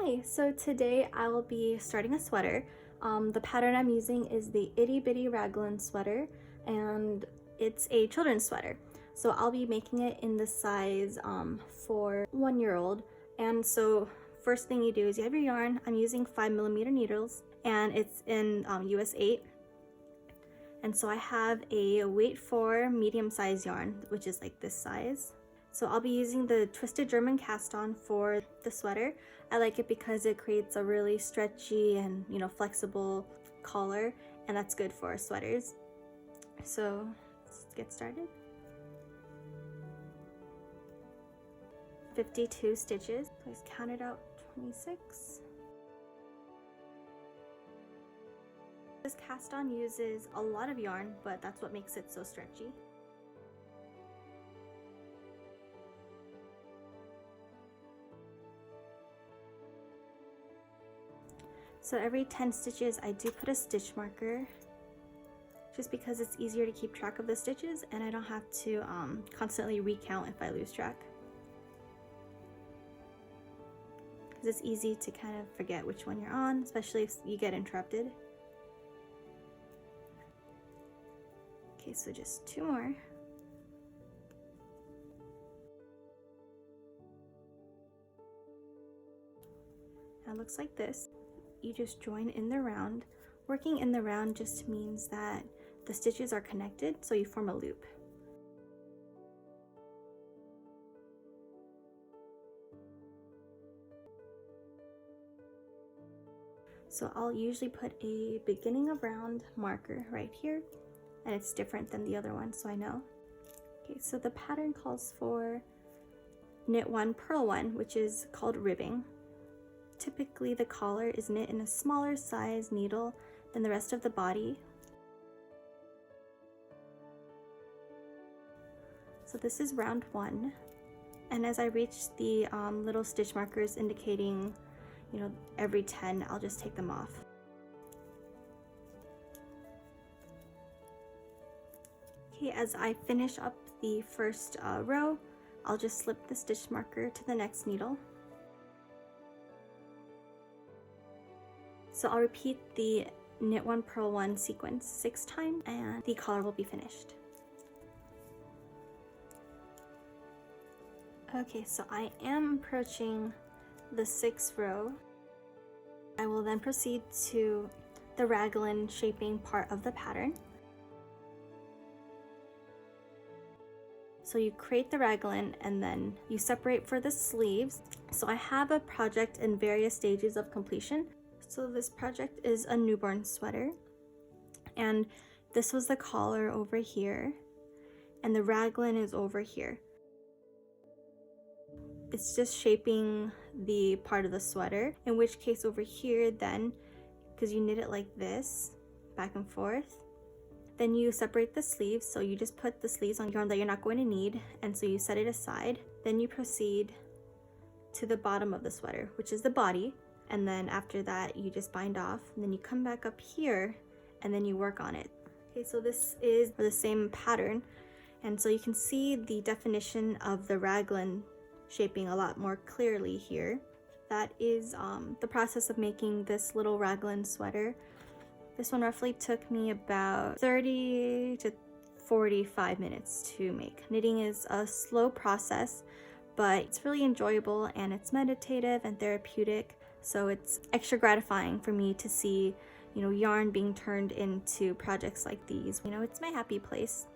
Hi, so today I will be starting a sweater. The pattern I'm using is the Itty Bitty Raglan sweater, and it's a children's sweater. So I'll be making it in the size for 1-year-old. And so first thing you do is you have your yarn. I'm using 5mm needles, and it's in US 8. And so I have a weight 4 medium size yarn, which is like this size. So I'll be using the twisted German cast on for the sweater. I like it because it creates a really stretchy and flexible collar, and that's good for sweaters. So let's get started. 52 stitches. Please count it out. 26. This cast on uses a lot of yarn, but that's what makes it so stretchy. So every 10 stitches I do put a stitch marker, just because it's easier to keep track of the stitches and I don't have to constantly recount if I lose track. Because it's easy to kind of forget which one you're on, especially if you get interrupted. Okay, so just 2 more. Now it looks like this. You just join in the round. Working in the round just means that the stitches are connected, so you form a loop. So I'll usually put a beginning of round marker right here, and it's different than the other one, so I know. Okay, so the pattern calls for knit 1, purl 1, which is called ribbing. Typically the collar is knit in a smaller size needle than the rest of the body. So this is round 1, and as I reach the little stitch markers indicating every 10, I'll just take them off. Okay, as I finish up the first row, I'll just slip the stitch marker to the next needle. So I'll repeat the knit 1, purl 1 sequence 6 times, and the collar will be finished. Okay, so I am approaching the 6th row. I will then proceed to the raglan shaping part of the pattern. So you create the raglan and then you separate for the sleeves. So I have a project in various stages of completion. So this project is a newborn sweater, and this was the collar over here, and the raglan is over here. It's just shaping the part of the sweater, in which case over here then, because you knit it like this, back and forth, then you separate the sleeves. So you just put the sleeves on yarn that you're not going to need, and so you set it aside. Then you proceed to the bottom of the sweater, which is the body. And then after that you just bind off, and then you come back up here and then you work on it. Okay, so this is the same pattern, and so you can see the definition of the raglan shaping a lot more clearly here. That is the process of making this little raglan sweater. This one roughly took me about 30 to 45 minutes to make. Knitting is a slow process, but it's really enjoyable and it's meditative and therapeutic. So it's extra gratifying for me to see, yarn being turned into projects like these. It's my happy place.